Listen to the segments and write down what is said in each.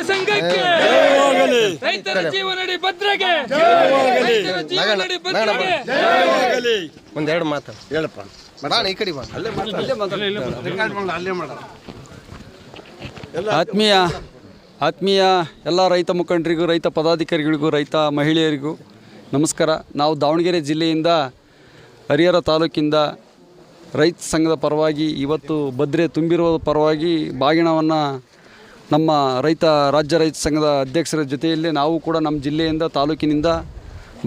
ಸಂಘಕ್ಕೆ ರೈತರ ಜೀವನಡಿ ಭದ್ರಗೆ ಒಂದೆರಡು ಮಾತು ಹೇಳಪ್ಪ ಈ ಕಡೆ ಆತ್ಮೀಯ ಎಲ್ಲ ರೈತ ಮುಖಂಡರಿಗೂ, ರೈತ ಪದಾಧಿಕಾರಿಗಳಿಗೂ, ರೈತ ಮಹಿಳೆಯರಿಗೂ ನಮಸ್ಕಾರ. ನಾವು ದಾವಣಗೆರೆ ಜಿಲ್ಲೆಯಿಂದ ಹರಿಹರ ತಾಲೂಕಿಂದ ರೈತ ಸಂಘದ ಪರವಾಗಿ ಇವತ್ತು ಭದ್ರೆ ತುಂಬಿರುವ ಪರವಾಗಿ ಬಾಗಿಣವನ್ನು ನಮ್ಮ ರಾಜ್ಯ ರೈತ ಸಂಘದ ಅಧ್ಯಕ್ಷರ ಜೊತೆಯಲ್ಲಿ ನಾವು ಕೂಡ ನಮ್ಮ ಜಿಲ್ಲೆಯಿಂದ ತಾಲೂಕಿನಿಂದ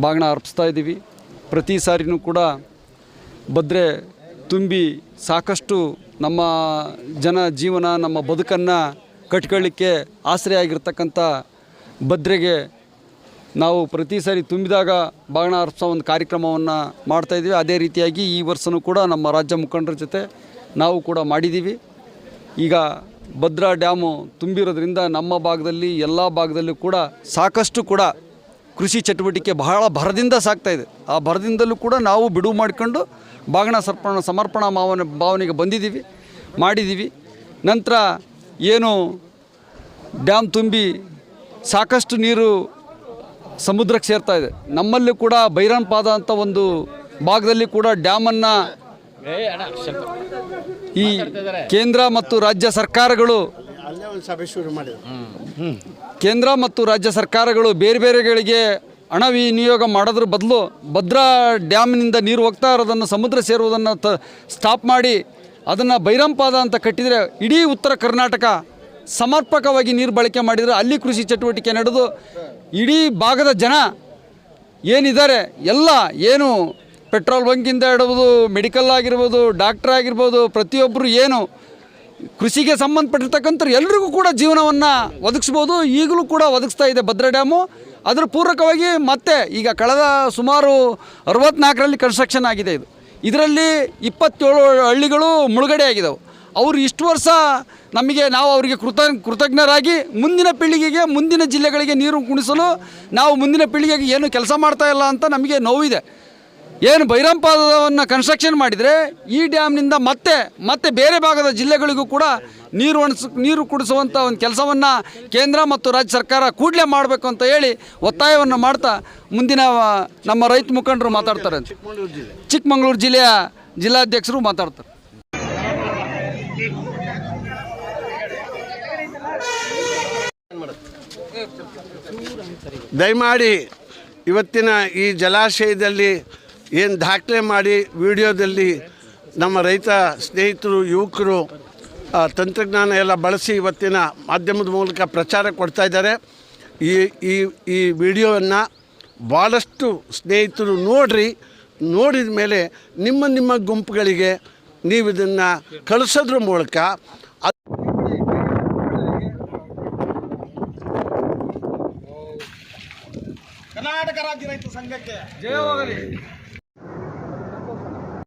ಬಾಗಿಣ ಅರ್ಪಿಸ್ತಾ ಇದ್ದೀವಿ. ಪ್ರತಿ ಸಾರಿನೂ ಕೂಡ ಭದ್ರೆ ತುಂಬಿ ಸಾಕಷ್ಟು ನಮ್ಮ ಜೀವನ ನಮ್ಮ ಬದುಕನ್ನು ಕಟ್ಕೊಳ್ಳಿಕ್ಕೆ ಆಶ್ರಯ ಆಗಿರ್ತಕ್ಕಂಥ ಭದ್ರೆಗೆ ನಾವು ಪ್ರತಿ ಸಾರಿ ತುಂಬಿದಾಗ ಬಾಗಿಣ ಅರ್ಪಿಸೋ ಒಂದು ಕಾರ್ಯಕ್ರಮವನ್ನು ಮಾಡ್ತಾಯಿದ್ದೀವಿ. ಅದೇ ರೀತಿಯಾಗಿ ಈ ವರ್ಷವೂ ಕೂಡ ನಮ್ಮ ರಾಜ್ಯ ಮುಖಂಡರ ಜೊತೆ ನಾವು ಕೂಡ ಮಾಡಿದ್ದೀವಿ. ಈಗ ಭದ್ರಾ ಡ್ಯಾಮು ತುಂಬಿರೋದ್ರಿಂದ ನಮ್ಮ ಭಾಗದಲ್ಲಿ ಎಲ್ಲ ಭಾಗದಲ್ಲೂ ಕೂಡ ಸಾಕಷ್ಟು ಕೂಡ ಕೃಷಿ ಚಟುವಟಿಕೆ ಬಹಳ ಭರದಿಂದ ಸಾಗ್ತಾಯಿದೆ. ಆ ಭರದಿಂದಲೂ ಕೂಡ ನಾವು ಬಿಡುವು ಮಾಡಿಕೊಂಡು ಬಾಗಿಣ ಸಮರ್ಪಣಾ ಭಾವನೆಗೆ ಮಾಡಿದ್ದೀವಿ. ನಂತರ ಏನು ಡ್ಯಾಮ್ ತುಂಬಿ ಸಾಕಷ್ಟು ನೀರು ಸಮುದ್ರಕ್ಕೆ ಸೇರ್ತಾ ಇದೆ. ನಮ್ಮಲ್ಲಿ ಕೂಡ ಬೈರನ್ಪಾದ ಅಂತ ಒಂದು ಭಾಗದಲ್ಲಿ ಕೂಡ ಡ್ಯಾಮನ್ನು ಈ ಕೇಂದ್ರ ಮತ್ತು ರಾಜ್ಯ ಸರ್ಕಾರಗಳು ಬೇರೆ ಬೇರೆಗಳಿಗೆ ಹಣ ವಿನಿಯೋಗ ಮಾಡೋದ್ರ ಬದಲು ಭದ್ರಾ ಡ್ಯಾಮ್ನಿಂದ ನೀರು ಹೋಗ್ತಾ ಇರೋದನ್ನು ಸಮುದ್ರ ಸೇರುವುದನ್ನು ಸ್ಟಾಪ್ ಮಾಡಿ ಅದನ್ನು ಬೈರಂಪಾದ ಅಂತ ಕಟ್ಟಿದರೆ ಇಡೀ ಉತ್ತರ ಕರ್ನಾಟಕ ಸಮರ್ಪಕವಾಗಿ ನೀರು ಬಳಕೆ ಮಾಡಿದರೆ ಅಲ್ಲಿ ಕೃಷಿ ಚಟುವಟಿಕೆ ನಡೆದು ಇಡೀ ಭಾಗದ ಜನ ಏನಿದ್ದಾರೆ ಎಲ್ಲ ಏನು ಪೆಟ್ರೋಲ್ ಬಂಕಿಂದ ಹಿಡಿದು ಮೆಡಿಕಲ್ ಆಗಿರ್ಬೋದು, ಡಾಕ್ಟರ್ ಆಗಿರ್ಬೋದು, ಪ್ರತಿಯೊಬ್ಬರು ಏನು ಕೃಷಿಗೆ ಸಂಬಂಧಪಟ್ಟಿರ್ತಕ್ಕಂಥ ಎಲ್ರಿಗೂ ಕೂಡ ಜೀವನವನ್ನು ಒದಗಿಸ್ಬೋದು. ಈಗಲೂ ಕೂಡ ಒದಗಿಸ್ತಾ ಇದೆ ಭದ್ರಾ ಡ್ಯಾಮು. ಅದರ ಪೂರಕವಾಗಿ ಮತ್ತೆ ಈಗ ಕಳೆದ ಸುಮಾರು 64ರಲ್ಲಿ ಕನ್ಸ್ಟ್ರಕ್ಷನ್ ಆಗಿದೆ. ಇದರಲ್ಲಿ 27 ಹಳ್ಳಿಗಳು ಮುಳುಗಡೆ ಆಗಿದ್ದಾವೆ. ಅವರು ಇಷ್ಟು ವರ್ಷ ನಾವು ಅವರಿಗೆ ಕೃತಜ್ಞರಾಗಿ ಮುಂದಿನ ಪೀಳಿಗೆಗೆ, ಮುಂದಿನ ಜಿಲ್ಲೆಗಳಿಗೆ ನೀರು ಕುಣಿಸಲು ನಾವು ಮುಂದಿನ ಪೀಳಿಗೆಗೆ ಏನು ಕೆಲಸ ಮಾಡ್ತಾಯಿಲ್ಲ ಅಂತ ನಮಗೆ ನೋವಿದೆ. ಏನು ಬೈರಂಪಾದವನ್ನು ಕನ್ಸ್ಟ್ರಕ್ಷನ್ ಮಾಡಿದರೆ ಈ ಡ್ಯಾಮ್ನಿಂದ ಮತ್ತೆ ಬೇರೆ ಭಾಗದ ಜಿಲ್ಲೆಗಳಿಗೂ ಕೂಡ ನೀರು ಕುಡಿಸುವಂಥ ಒಂದು ಕೆಲಸವನ್ನು ಕೇಂದ್ರ ಮತ್ತು ರಾಜ್ಯ ಸರ್ಕಾರ ಕೂಡಲೇ ಮಾಡಬೇಕು ಅಂತ ಹೇಳಿ ಒತ್ತಾಯವನ್ನು ಮಾಡ್ತಾ ಮುಂದಿನ ನಮ್ಮ ರೈತ ಮುಖಂಡರು ಮಾತಾಡ್ತಾರೆ. ಚಿಕ್ಕಮಗಳೂರು ಜಿಲ್ಲೆಯ ಜಿಲ್ಲಾಧ್ಯಕ್ಷರು ಮಾತಾಡ್ತಾರೆ. ದಯಮಾಡಿ ಇವತ್ತಿನ ಈ ಜಲಾಶಯದಲ್ಲಿ ಏನು ದಾಖಲೆ ಮಾಡಿ ವಿಡಿಯೋದಲ್ಲಿ ನಮ್ಮ ರೈತ ಸ್ನೇಹಿತರು, ಯುವಕರು ತಂತ್ರಜ್ಞಾನ ಎಲ್ಲ ಬಳಸಿ ಇವತ್ತಿನ ಮಾಧ್ಯಮದ ಮೂಲಕ ಪ್ರಚಾರ ಕೊಡ್ತಾ ಇದ್ದಾರೆ. ಈ ವಿಡಿಯೋವನ್ನು ಭಾಳಷ್ಟು ಸ್ನೇಹಿತರು ನೋಡಿದ ಮೇಲೆ ನಿಮ್ಮ ಗುಂಪುಗಳಿಗೆ ನೀವು ಇದನ್ನು ಕಳಿಸೋದ್ರ ಮೂಲಕ ಕರ್ನಾಟಕ ರಾಜ್ಯ ರೈತ ಸಂಘಕ್ಕೆ ಜಯವಾಗಲಿ.